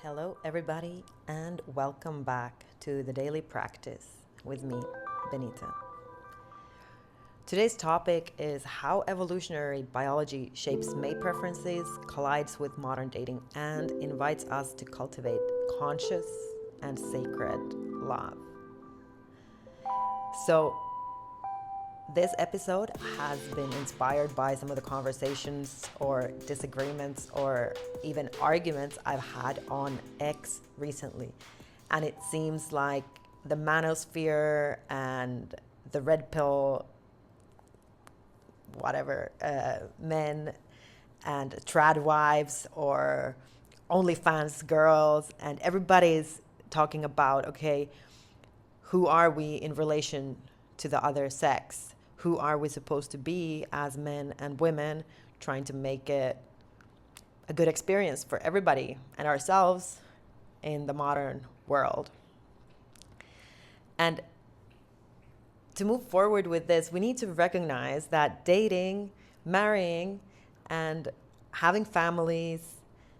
Hello, everybody, and welcome back to the Daily Practice with me, Benita. Today's topic is how evolutionary biology shapes mate preferences, collides with modern dating, and invites us to cultivate conscious and sacred love. So, this episode has been inspired by some of the conversations or disagreements or even arguments I've had on X recently. And it seems like the manosphere and the red pill, whatever, men and trad wives or OnlyFans girls, and everybody's talking about, okay, who are we in relation to the other sex? Who are we supposed to be as men and women, trying to make it a good experience for everybody and ourselves in the modern world? And to move forward with this, we need to recognize that dating, marrying, and having families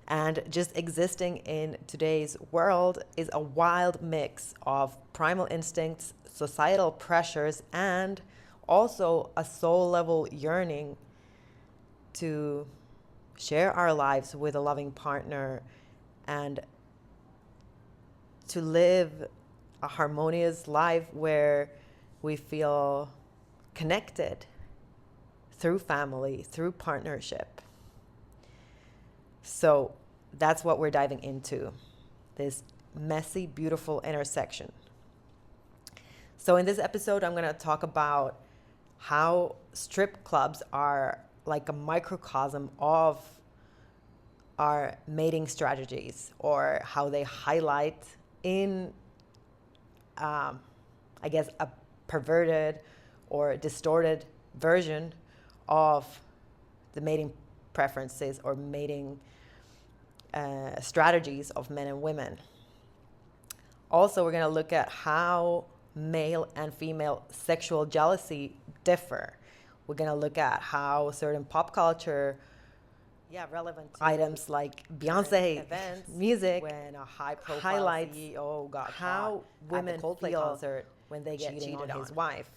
and just existing in today's world is a wild mix of primal instincts, societal pressures, and also a soul level yearning to share our lives with a loving partner and to live a harmonious life where we feel connected through family, through partnership. So that's what we're diving into, this messy, beautiful intersection. So in this episode, I'm going to talk about how strip clubs are like a microcosm of our mating strategies, or how they highlight in, I guess, a perverted or distorted version of the mating preferences or mating strategies of men and women. Also, we're going to look at how male and female sexual jealousy differ. We're going to look at how certain pop culture relevant items like Beyonce events, music, when a high profile highlights CEO got how women feel concert when they get cheated on his wife,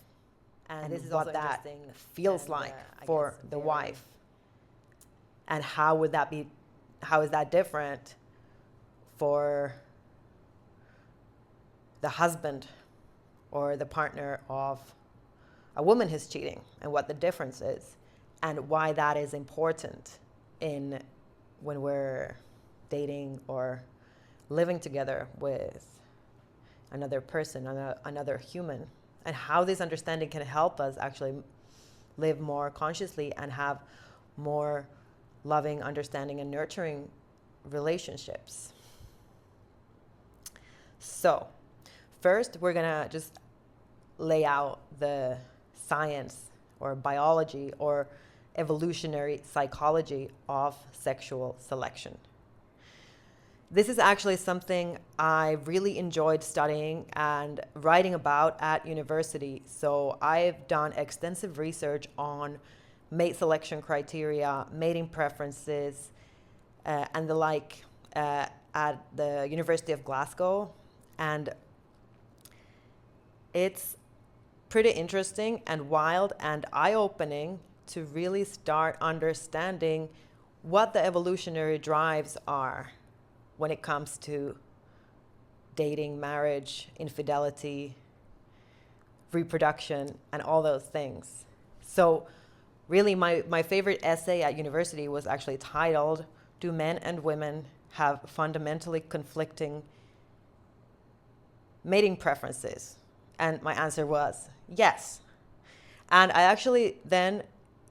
and this is what that feels like for the wife, and how is that different for the husband or the partner of a woman who's cheating, and what the difference is and why that is important in when we're dating or living together with another person, another human, and how this understanding can help us actually live more consciously and have more loving, understanding, and nurturing relationships. So first, we're going to just lay out the science or biology or evolutionary psychology of sexual selection. This is actually something I really enjoyed studying and writing about at university. So I've done extensive research on mate selection criteria, mating preferences, and the like at the University of Glasgow. And it's pretty interesting and wild and eye-opening to really start understanding what the evolutionary drives are when it comes to dating, marriage, infidelity, reproduction, and all those things. So really my favorite essay at university was actually titled, "Do Men and Women Have Fundamentally Conflicting Mating Preferences?" And my answer was yes. And I actually then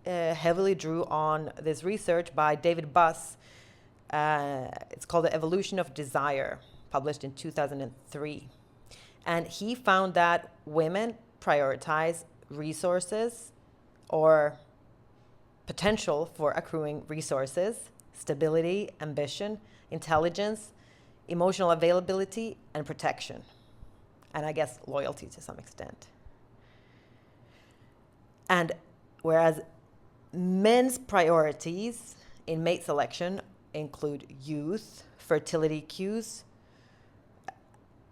heavily drew on this research by David Buss. It's called The Evolution of Desire, published in 2003. And he found that women prioritize resources or potential for accruing resources, stability, ambition, intelligence, emotional availability, and protection. And I guess loyalty to some extent. And whereas men's priorities in mate selection include youth, fertility cues,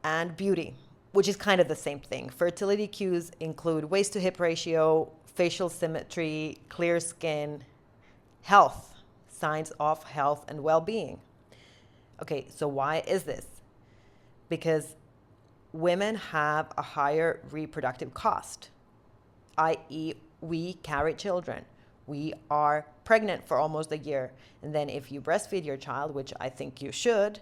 and beauty, which is kind of the same thing. Fertility cues include waist to hip ratio, facial symmetry, clear skin, health, signs of health and well-being. Okay, so why is this? Because women have a higher reproductive cost, i.e., we carry children. We are pregnant for almost a year. And then if you breastfeed your child, which I think you should,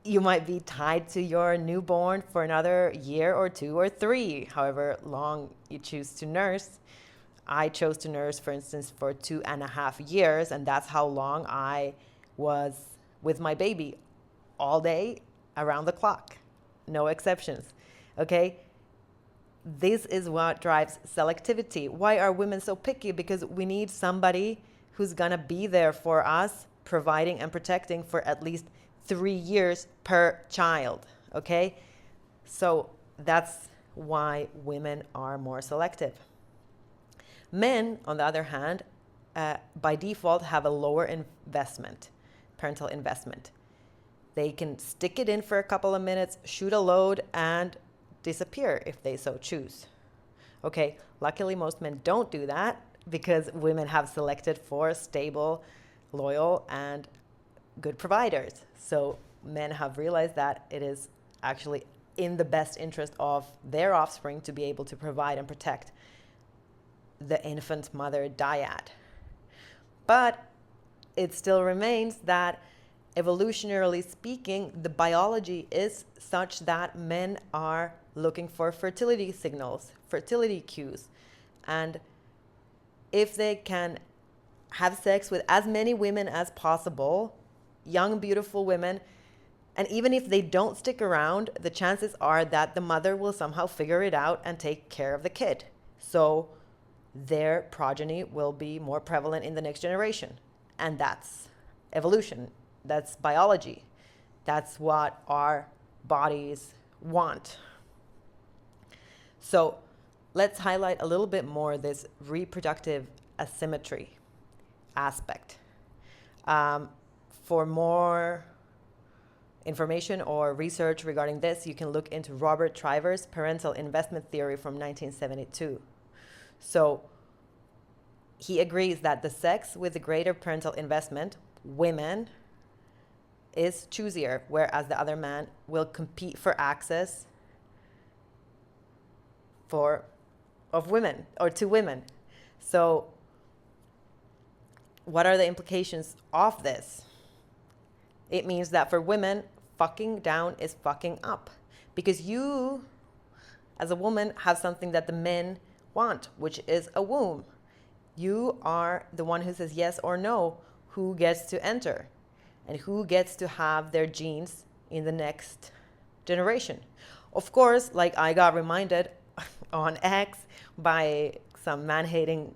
you might be tied to your newborn for another year or 2 or 3, however long you choose to nurse. I chose to nurse, for instance, for 2.5 years, and that's how long I was with my baby, all day, around the clock, no exceptions. Okay? This is what drives selectivity. Why are women so picky? Because we need somebody who's gonna be there for us, providing and protecting for at least 3 years per child. Okay? So that's why women are more selective. Men, on the other hand, by default have a lower investment, parental investment. They can stick it in for a couple of minutes, shoot a load, and disappear if they so choose. Okay, luckily most men don't do that because women have selected for stable, loyal, and good providers. So men have realized that it is actually in the best interest of their offspring to be able to provide and protect the infant mother dyad. But it still remains that, evolutionarily speaking, the biology is such that men are looking for fertility signals, fertility cues. And if they can have sex with as many women as possible, young, beautiful women, and even if they don't stick around, the chances are that the mother will somehow figure it out and take care of the kid. So their progeny will be more prevalent in the next generation. And that's evolution. That's biology. That's what our bodies want. So let's highlight a little bit more this reproductive asymmetry aspect. For more information or research regarding this, you can look into Robert Triver's parental investment theory from 1972. So he agrees that the sex with the greater parental investment, women, is choosier, whereas the other man will compete for access of women or to women. So what are the implications of this? It means that for women, fucking down is fucking up, because you as a woman have something that the men want, which is a womb. You are the one who says yes or no, who gets to enter and who gets to have their genes in the next generation. Of course, like I got reminded on X by some man-hating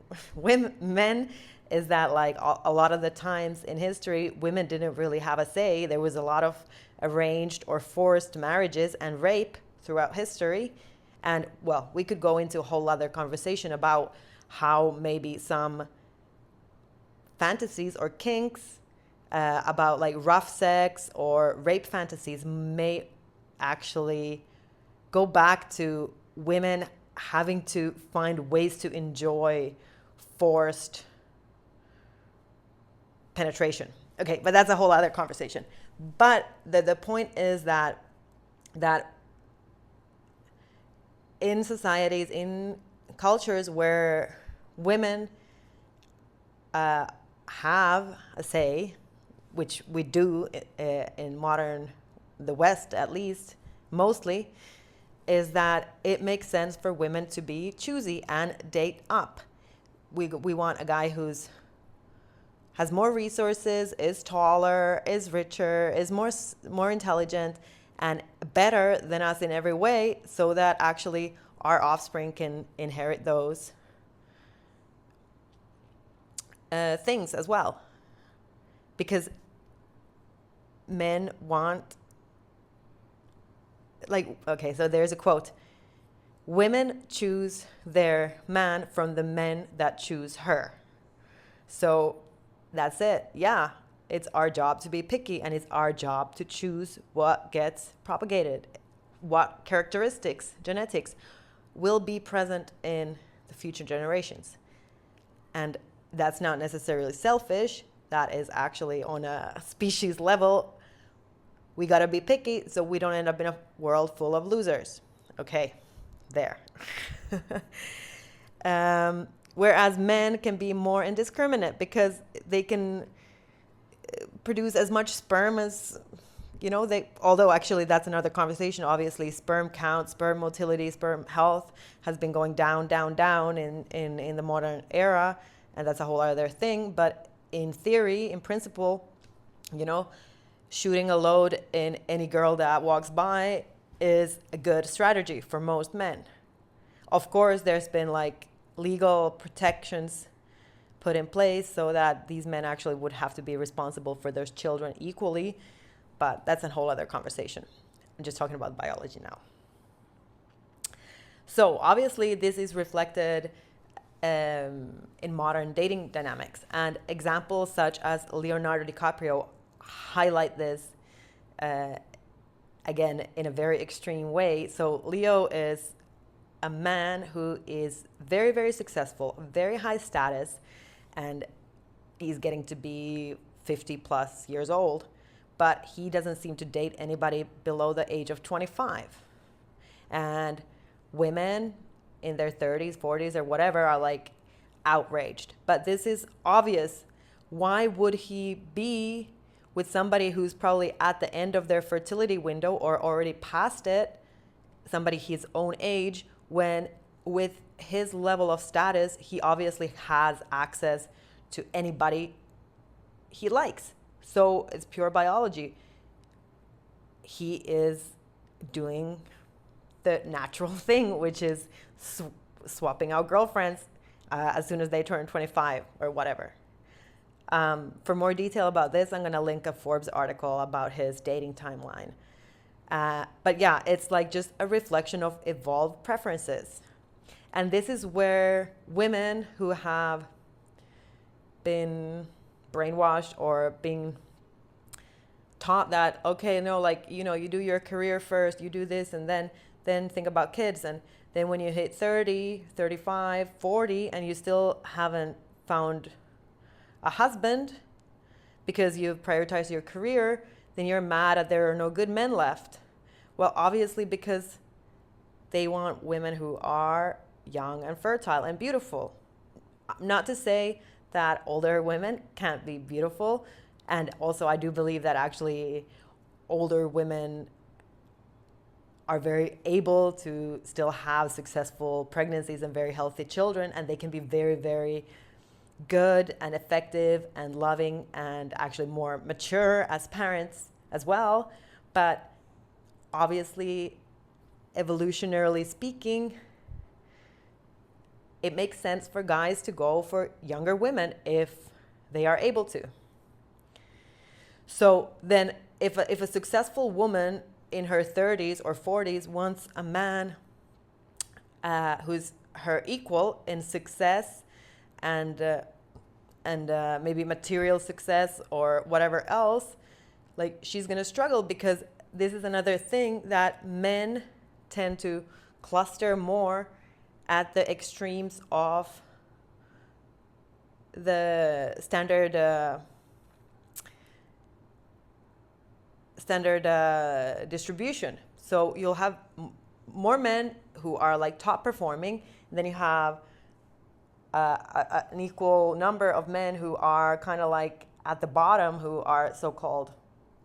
men, is that like a lot of the times in history, women didn't really have a say. There was a lot of arranged or forced marriages and rape throughout history. And well, we could go into a whole other conversation about how maybe some fantasies or kinks about like rough sex or rape fantasies may actually go back to women having to find ways to enjoy forced penetration. Okay, but that's a whole other conversation. But the point is that in societies, in cultures where women have a say, which we do in modern, the West at least, mostly, is that it makes sense for women to be choosy and date up. We want a guy who's has more resources, is taller, is richer, is more intelligent, and better than us in every way, so that actually our offspring can inherit those things as well. Because men want, like, okay, so there's a quote: women choose their man from the men that choose her. So that's it. Yeah, it's our job to be picky, and it's our job to choose what gets propagated, what characteristics, genetics, will be present in the future generations. And that's not necessarily selfish. That is actually on a species level. We got to be picky so we don't end up in a world full of losers. Okay, there. Whereas men can be more indiscriminate because they can produce as much sperm as, although actually that's another conversation. Obviously, sperm count, sperm motility, sperm health has been going down, down, down in the modern era. And that's a whole other thing. But in theory, in principle, shooting a load in any girl that walks by is a good strategy for most men. Of course, there's been legal protections put in place so that these men actually would have to be responsible for their children equally, but that's a whole other conversation. I'm just talking about biology now. So obviously this is reflected in modern dating dynamics, and examples such as Leonardo DiCaprio highlight this again in a very extreme way. So Leo is a man who is very, very successful, very high status, and he's getting to be 50 plus years old, but he doesn't seem to date anybody below the age of 25. And women in their 30s, 40s, or whatever are outraged. But this is obvious. Why would he be with somebody who's probably at the end of their fertility window or already past it, somebody his own age, when with his level of status, he obviously has access to anybody he likes. So it's pure biology. He is doing the natural thing, which is swapping out girlfriends as soon as they turn 25 or whatever. For more detail about this, I'm going to link a Forbes article about his dating timeline. But yeah, it's just a reflection of evolved preferences. And this is where women who have been brainwashed or being taught that, okay, no, you do your career first, you do this, and then think about kids. And then when you hit 30, 35, 40, and you still haven't found a husband because you've prioritized your career, then you're mad that there are no good men left. Well, obviously because they want women who are young and fertile and beautiful. Not to say that older women can't be beautiful. And also I do believe that actually older women are very able to still have successful pregnancies and very healthy children, and they can be very, very good and effective and loving and actually more mature as parents as well. But obviously, evolutionarily speaking, it makes sense for guys to go for younger women if they are able to. So then if a successful woman in her 30s or 40s wants a man who's her equal in success and maybe material success or whatever else, she's going to struggle, because this is another thing that men tend to cluster more at the extremes of the standard distribution. So you'll have more men who are top performing, and then you have an equal number of men who are kind of at the bottom, who are so-called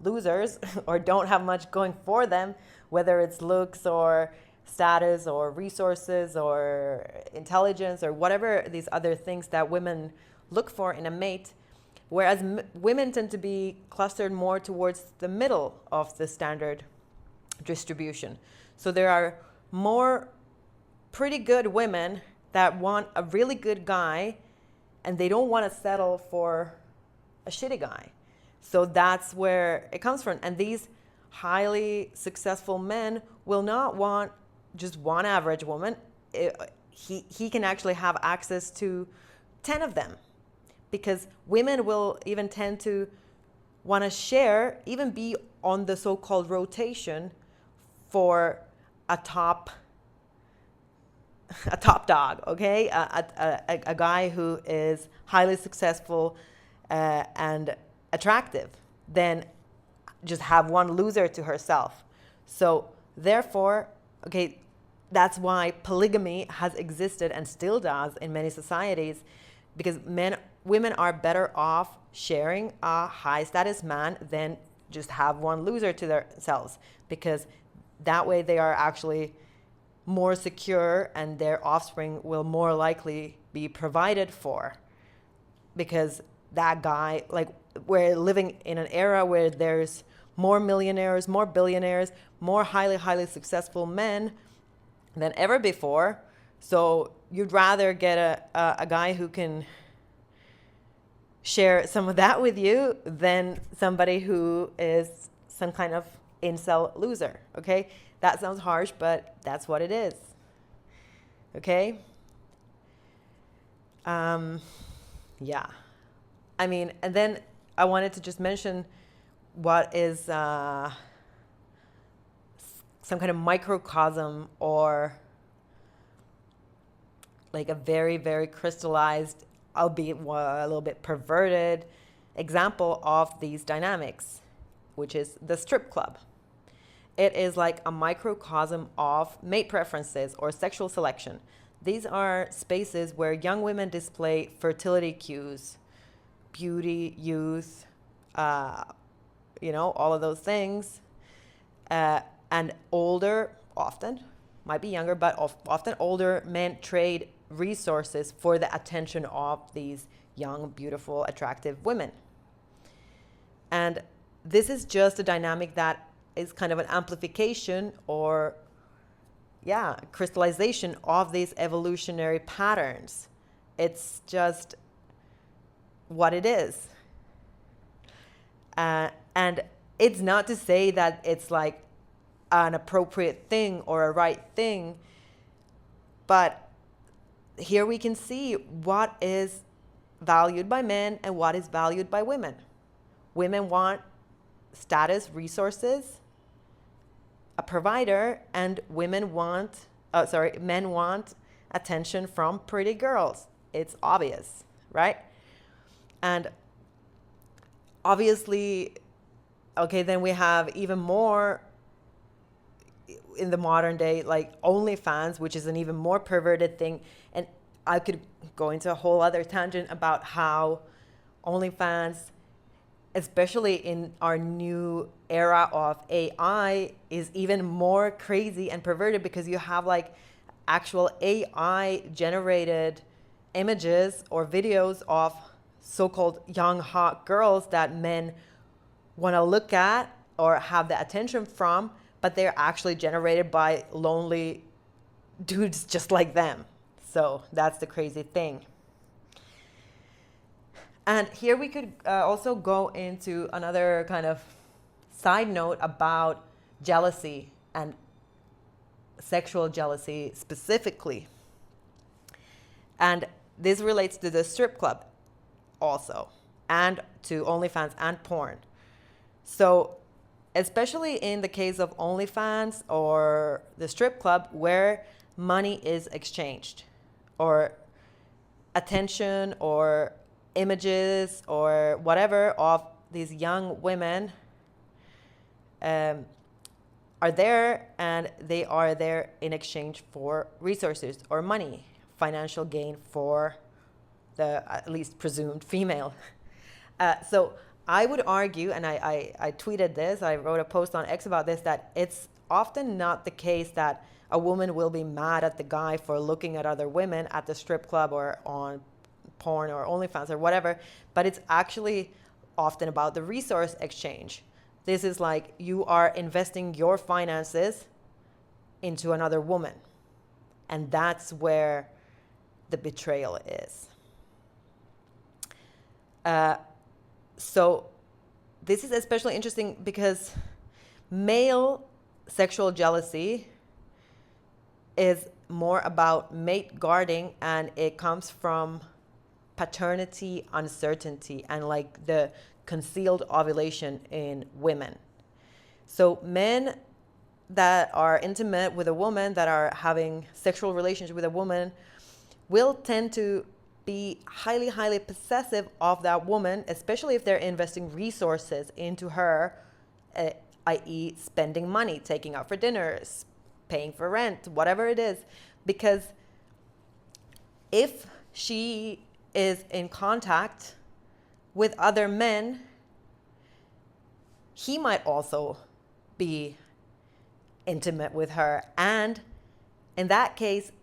losers or don't have much going for them, whether it's looks or status or resources or intelligence or whatever these other things that women look for in a mate. Whereas women tend to be clustered more towards the middle of the standard distribution. So there are more pretty good women that want a really good guy, and they don't want to settle for a shitty guy. So that's where it comes from. And these highly successful men will not want just one average woman. He can actually have access to 10 of them, because women will even tend to want to share, even be on the so-called rotation for a top dog, okay? A guy who is highly successful and attractive, then just have one loser to herself. So therefore, okay, that's why polygamy has existed and still does in many societies, because women are better off sharing a high status man than just have one loser to themselves, because that way they are actually more secure and their offspring will more likely be provided for, because that guy, like, we're living in an era where there's more millionaires, more billionaires, more highly successful men than ever before. So you'd rather get a guy who can share some of that with you than somebody who is some kind of incel loser, okay? That sounds harsh, but that's what it is, okay? Yeah. I mean, and then I wanted to just mention what is some kind of microcosm, or like a very crystallized, albeit a little bit perverted example of these dynamics, which is the strip club. It is like a microcosm of mate preferences or sexual selection. These are spaces where young women display fertility cues, beauty, youth, all of those things. And older, often, might be younger, but often older men trade resources for the attention of these young, beautiful, attractive women. And this is just a dynamic that is kind of an amplification or crystallization of these evolutionary patterns. It's just what it is. And it's not to say that it's like an appropriate thing or a right thing, but here we can see what is valued by men and what is valued by women. Women want status, resources, a provider, and men want attention from pretty girls. It's obvious, right? And obviously, okay, then we have even more in the modern day, like OnlyFans, which is an even more perverted thing. And I could go into a whole other tangent about how OnlyFans, especially in our new era of AI, is even more crazy and perverted, because you have like actual AI generated images or videos of so-called young hot girls that men want to look at or have the attention from, but they're actually generated by lonely dudes just like them. So that's the crazy thing. And here we could also go into another kind of side note about jealousy and sexual jealousy specifically. And this relates to the strip club also, and to OnlyFans and porn. So especially in the case of OnlyFans or the strip club, where money is exchanged, or attention or images or whatever of these young women are there, and they are there in exchange for resources or money, financial gain for the at least presumed female. So I would argue, and I tweeted this, I wrote a post on X about this, that it's often not the case that a woman will be mad at the guy for looking at other women at the strip club or on porn or OnlyFans or whatever, but it's actually often about the resource exchange. This is like you are investing your finances into another woman, and that's where the betrayal is. So this is especially interesting because male sexual jealousy is more about mate guarding, and it comes from paternity uncertainty and like the concealed ovulation in women. So men that are intimate with a woman, that are having sexual relations with a woman, will tend to be highly, highly possessive of that woman, especially if they're investing resources into her, i.e. spending money, taking out for dinners, paying for rent, whatever it is. Because if she is in contact with other men, he might also be intimate with her. And in that case,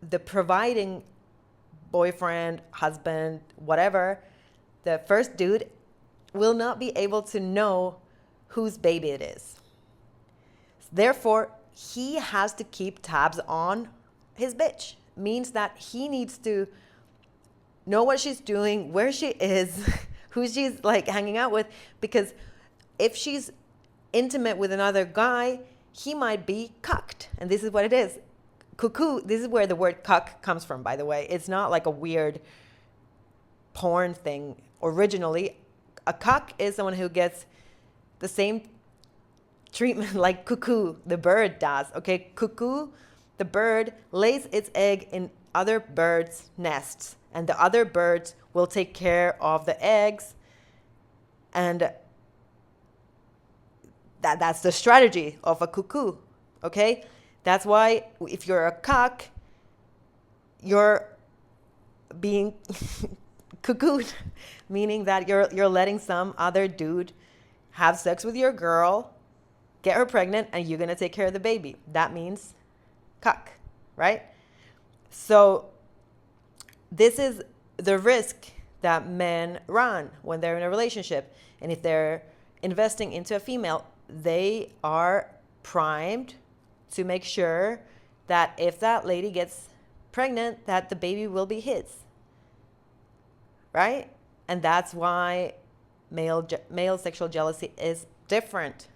the providing boyfriend, husband, whatever, the first dude will not be able to know whose baby it is. Therefore, he has to keep tabs on his bitch. Means that he needs to know what she's doing, where she is, who she's like hanging out with, because if she's intimate with another guy, he might be cucked. And this is what it is. Cuckoo, this is where the word cuck comes from, by the way. It's not like a weird porn thing. Originally, a cuck is someone who gets the same treatment like cuckoo, the bird, does. Okay, cuckoo, the bird, lays its egg in other birds' nests, and the other birds will take care of the eggs. And that's the strategy of a cuckoo, okay? That's why if you're a cuck, you're being cuckooed, meaning that you're letting some other dude have sex with your girl, get her pregnant, and you're gonna take care of the baby. That means cuck, right? So this is the risk that men run when they're in a relationship. And if they're investing into a female, they are primed to make sure that if that lady gets pregnant, that the baby will be his, right? And that's why male sexual jealousy is different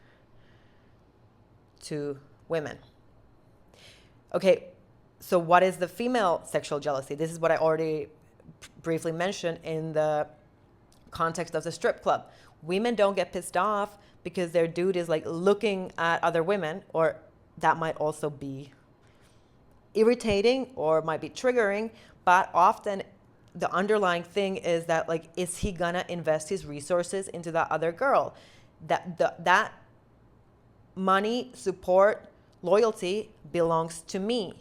to women. Okay, so what is the female sexual jealousy? This is what I already briefly mentioned in the context of the strip club. Women don't get pissed off because their dude is like looking at other women, or that might also be irritating or might be triggering, but often the underlying thing is that, like, is he gonna invest his resources into that other girl? That money, support, loyalty belongs to me.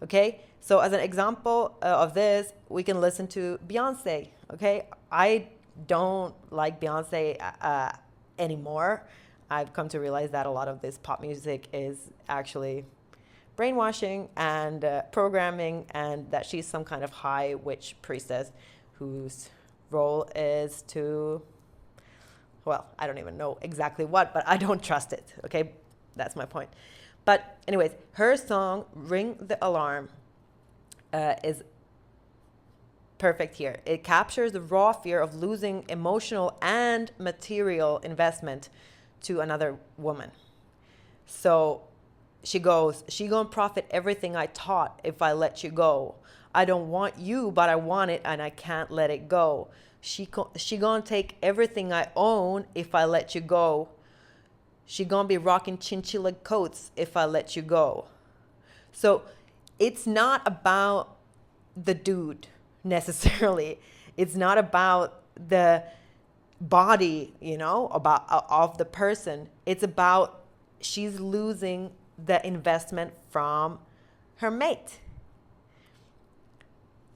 Okay, so as an example of this, we can listen to Beyonce. Okay, I don't like Beyonce anymore. I've come to realize that a lot of this pop music is actually brainwashing and programming, and that she's some kind of high witch priestess whose role is to, well, I don't even know exactly what, but I don't trust it. Okay, that's my point. But anyways, her song Ring the Alarm is perfect here. It captures the raw fear of losing emotional and material investment to another woman. So she goes, she gonna profit everything I taught if I let you go. I don't want you, but I want it and I can't let it go. She gonna take everything I own if I let you go. She gonna be rocking chinchilla coats if I let you go. So it's not about the dude necessarily. It's not about the body, you know, about of the person. It's about she's losing the investment from her mate.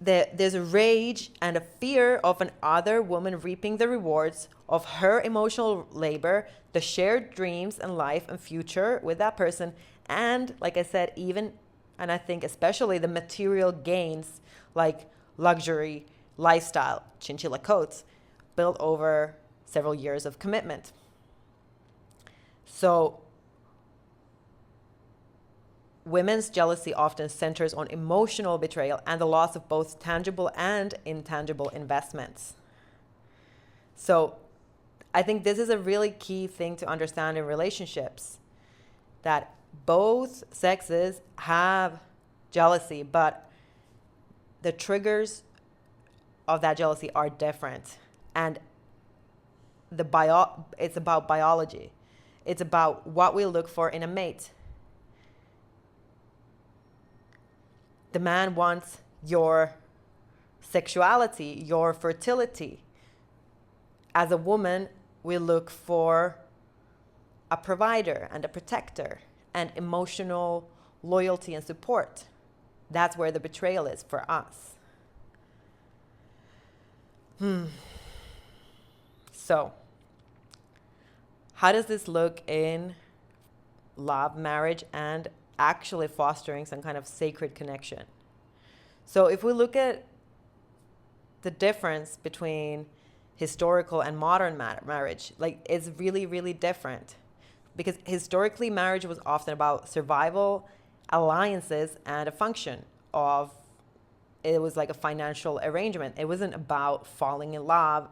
There's a rage and a fear of an other woman reaping the rewards of her emotional labor, the shared dreams and life and future with that person. And like I said, even, and I think especially the material gains like luxury, lifestyle, chinchilla coats built over several years of commitment. So women's jealousy often centers on emotional betrayal and the loss of both tangible and intangible investments. So I think this is a really key thing to understand in relationships, that both sexes have jealousy, but the triggers of that jealousy are different. And it's about biology. It's about what we look for in a mate. The man wants your sexuality, your fertility. As a woman, we look for a provider and a protector and emotional loyalty and support. That's where the betrayal is for us. So, how does this look in love, marriage, and actually fostering some kind of sacred connection? So if we look at the difference between historical and modern marriage, like, it's really, really different. Because historically, marriage was often about survival, alliances, and a function of, it was like a financial arrangement. It wasn't about falling in love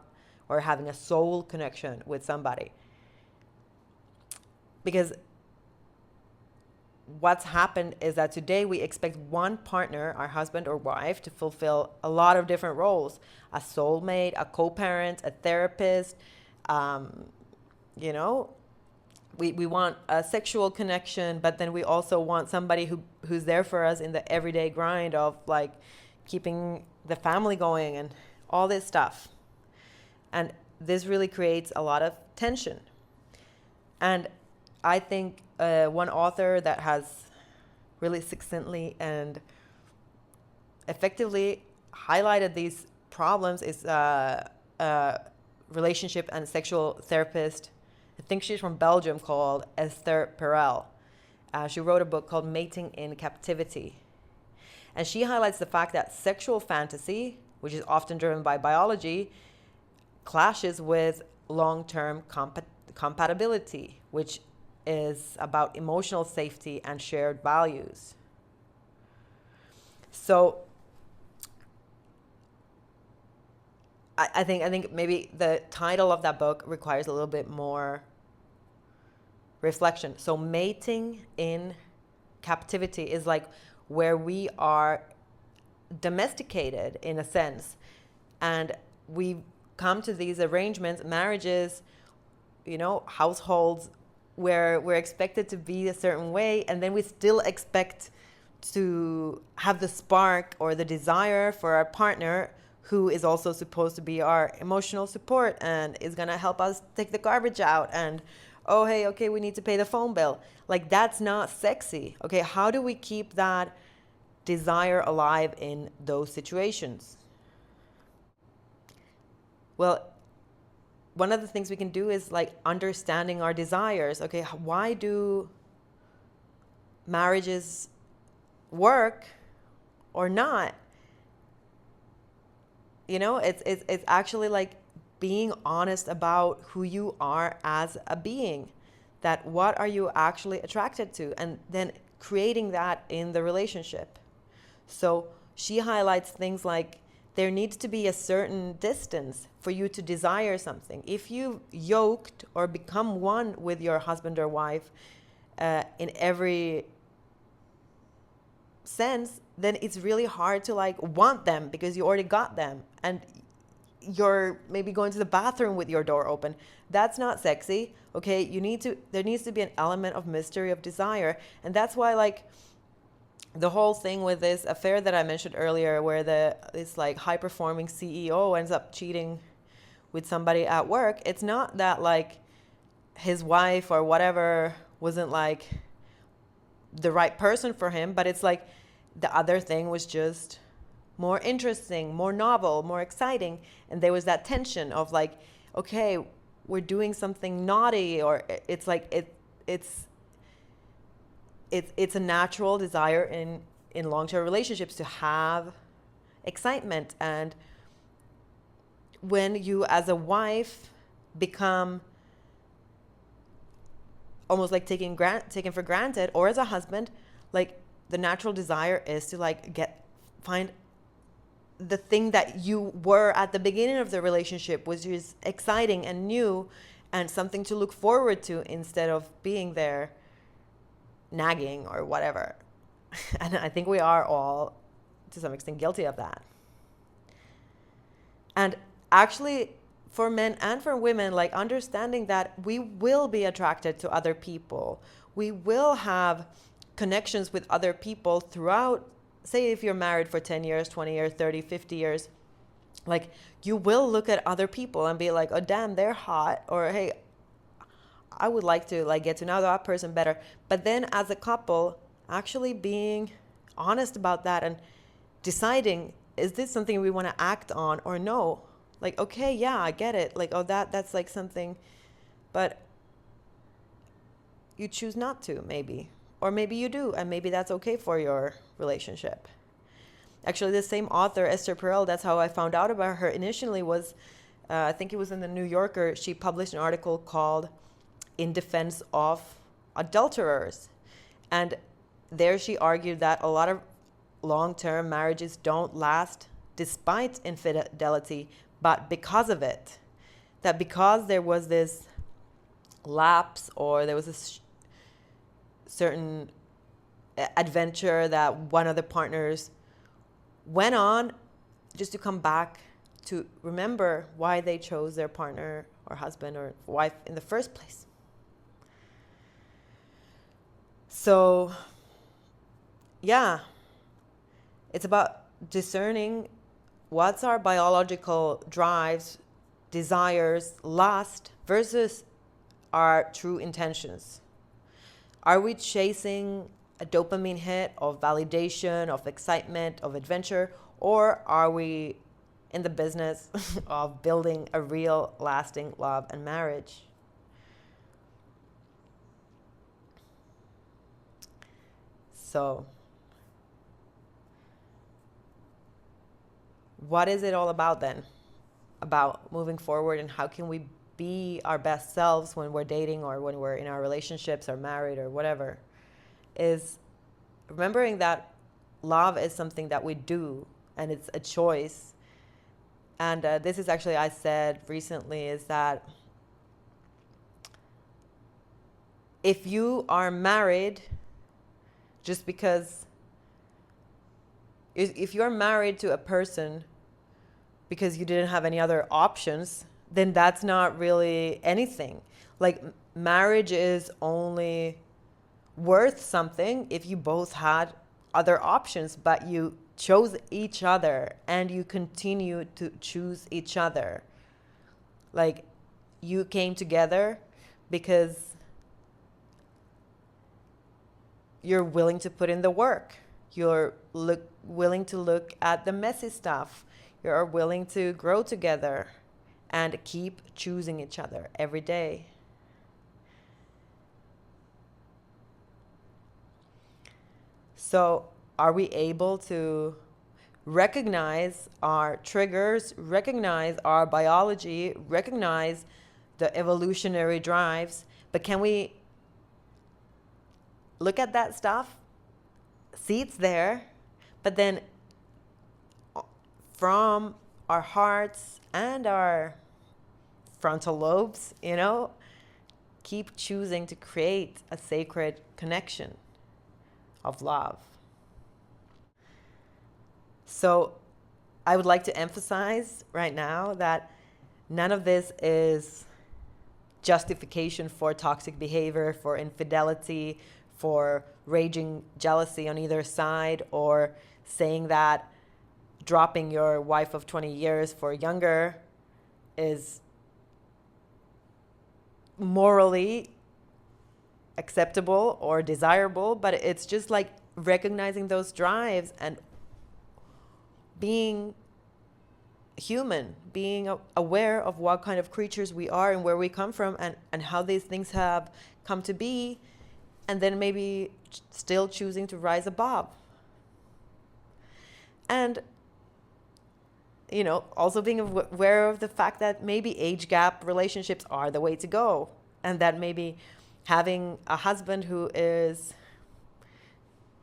or having a soul connection with somebody. Because what's happened is that today we expect one partner, our husband or wife, to fulfill a lot of different roles: a soulmate, a co-parent, a therapist. We want a sexual connection, but then we also want somebody who's there for us in the everyday grind of like keeping the family going and all this stuff. And this really creates a lot of tension. And I think one author that has really succinctly and effectively highlighted these problems is relationship and sexual therapist. I think she's from Belgium, called Esther Perel. She wrote a book called Mating in Captivity. And she highlights the fact that sexual fantasy, which is often driven by biology, clashes with long-term compatibility, which is about emotional safety and shared values. So I think maybe the title of that book requires a little bit more reflection. So mating in captivity is like where we are domesticated in a sense, and we come to these arrangements, marriages, households, where we're expected to be a certain way, and then we still expect to have the spark or the desire for our partner, who is also supposed to be our emotional support and is going to help us take the garbage out, and okay, we need to pay the phone bill. Like, that's not sexy. Okay, how do we keep that desire alive in those situations? Well, one of the things we can do is like understanding our desires. Okay, why do marriages work or not? It's actually like being honest about who you are as a being. That what are you actually attracted to, and then creating that in the relationship. So she highlights things like there needs to be a certain distance for you to desire something. If you yoked or become one with your husband or wife in every sense, then it's really hard to like want them because you already got them, and you're maybe going to the bathroom with your door open. That's not sexy. Okay, there needs to be an element of mystery, of desire. And that's why like the whole thing with this affair that I mentioned earlier, where this like high performing CEO ends up cheating with somebody at work, it's not that like his wife or whatever wasn't like the right person for him, but it's like the other thing was just more interesting, more novel, more exciting. And there was that tension of like, okay, we're doing something naughty, or it's like it's a natural desire in long-term relationships to have excitement. And when you as a wife become almost like taken for granted, or as a husband, like the natural desire is to like find the thing that you were at the beginning of the relationship, which is exciting and new and something to look forward to, instead of being there nagging or whatever. And I think we are all to some extent guilty of that. And actually, for men and for women, like understanding that we will be attracted to other people, we will have connections with other people throughout. Say if you're married for 10 years, 20 years, 30, 50 years, like you will look at other people and be like, oh damn, they're hot, or hey, I would like to like get to know that person better. But then as a couple, actually being honest about that and deciding, is this something we want to act on or no? Like, okay, yeah, I get it. Like, oh, that's like something, but you choose not to, maybe. Or maybe you do, and maybe that's okay for your relationship. Actually, the same author, Esther Perel, that's how I found out about her initially was, I think it was in the New Yorker, she published an article called In Defense of Adulterers. And there she argued that a lot of long-term marriages don't last despite infidelity, but because of it. That because there was this lapse or there was a certain adventure that one of the partners went on just to come back to remember why they chose their partner or husband or wife in the first place. So, yeah, it's about discerning what's our biological drives, desires, lust versus our true intentions. Are we chasing a dopamine hit of validation, of excitement, of adventure, or are we in the business of building a real lasting love and marriage? So, what is it all about then? About moving forward, and how can we be our best selves when we're dating or when we're in our relationships or married or whatever? Is remembering that love is something that we do and it's a choice. And this is actually, I said recently, is that if you are married just because, if you're married to a person because you didn't have any other options, then that's not really anything. Like, marriage is only worth something if you both had other options, but you chose each other and you continue to choose each other. Like, you came together because you're willing to put in the work. You're willing to look at the messy stuff. You're willing to grow together and keep choosing each other every day. So, are we able to recognize our triggers, recognize our biology, recognize the evolutionary drives, but can we look at that stuff, see it's there, but then from our hearts and our frontal lobes, keep choosing to create a sacred connection of love. So I would like to emphasize right now that none of this is justification for toxic behavior, for infidelity, for raging jealousy on either side, or saying that dropping your wife of 20 years for younger is morally acceptable or desirable, but it's just like recognizing those drives and being human, being aware of what kind of creatures we are and where we come from, and how these things have come to be, and then maybe still choosing to rise above. And also being aware of the fact that maybe age gap relationships are the way to go, and that maybe having a husband who is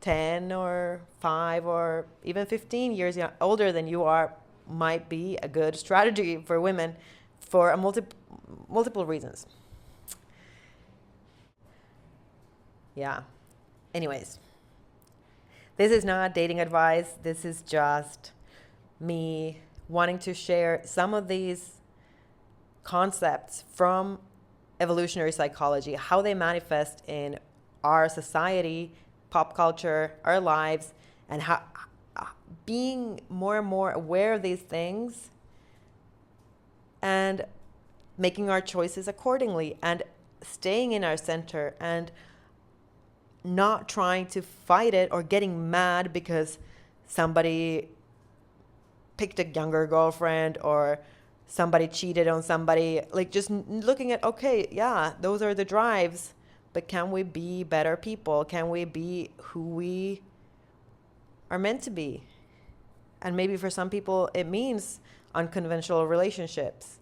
10 or 5 or even 15 years older than you are might be a good strategy for women for multiple reasons. Yeah. Anyways, this is not dating advice. This is just me wanting to share some of these concepts from evolutionary psychology, how they manifest in our society, pop culture, our lives, and how being more and more aware of these things and making our choices accordingly and staying in our center and not trying to fight it or getting mad because somebody picked a younger girlfriend or somebody cheated on somebody. Like, just looking at, okay, yeah, those are the drives, but can we be better people? Can we be who we are meant to be? And maybe for some people it means unconventional relationships.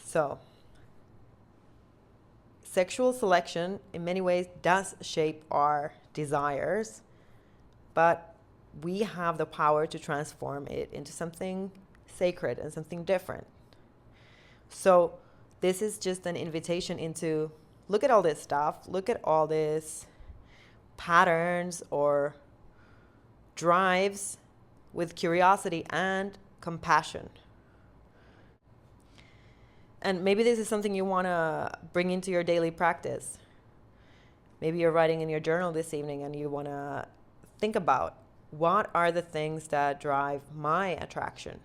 So sexual selection in many ways does shape our desires, but we have the power to transform it into something sacred and something different. So this is just an invitation into, look at all this stuff, look at all these patterns or drives with curiosity and compassion. And maybe this is something you want to bring into your daily practice. Maybe you're writing in your journal this evening and you want to think about, what are the things that drive my attraction?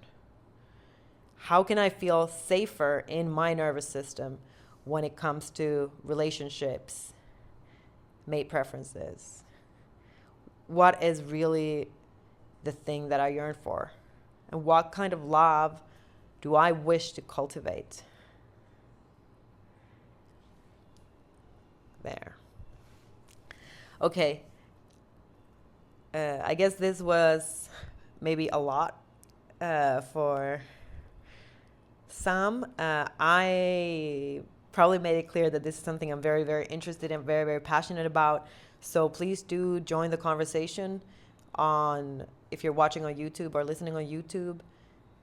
How can I feel safer in my nervous system when it comes to relationships, mate preferences? What is really the thing that I yearn for? And what kind of love do I wish to cultivate? There. Okay. I guess this was maybe a lot for some. I probably made it clear that this is something I'm very, very interested in, very, very passionate about. So please do join the conversation on, if you're watching on YouTube or listening on YouTube,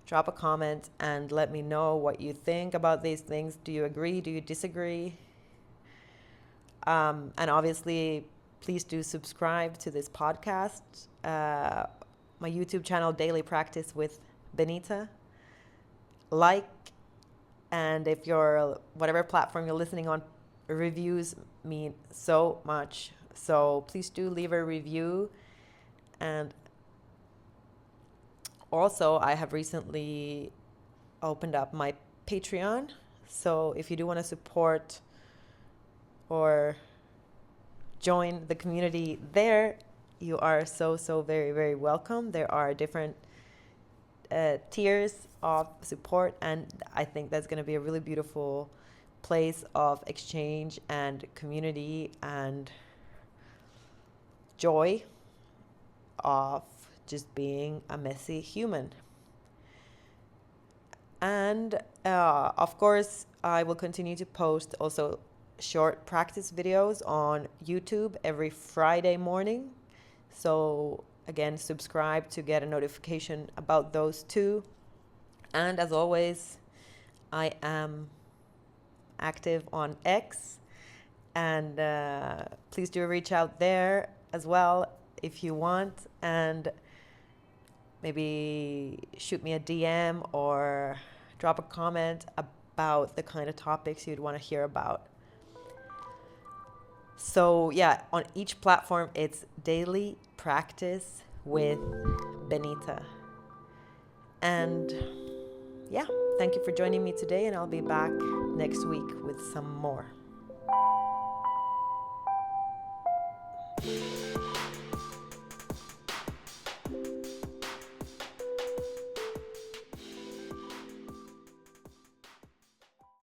drop a comment and let me know what you think about these things. Do you agree? Do you disagree? And obviously, please do subscribe to this podcast, my YouTube channel, Daily Practice with Benita. Like, and if you're, whatever platform you're listening on, reviews mean so much. So please do leave a review. And also, I have recently opened up my Patreon. So if you do want to support or join the community there, you are so, so very, very welcome. There are different tiers of support, and I think that's going to be a really beautiful place of exchange and community and joy of just being a messy human. And of course, I will continue to post also short practice videos on YouTube every Friday morning. So again, subscribe to get a notification about those too. And as always, I am active on X, and please do reach out there as well if you want, and maybe shoot me a DM or drop a comment about the kind of topics you'd want to hear about. So yeah, on each platform, it's Daily Practice with Benita. And yeah, thank you for joining me today, and I'll be back next week with some more.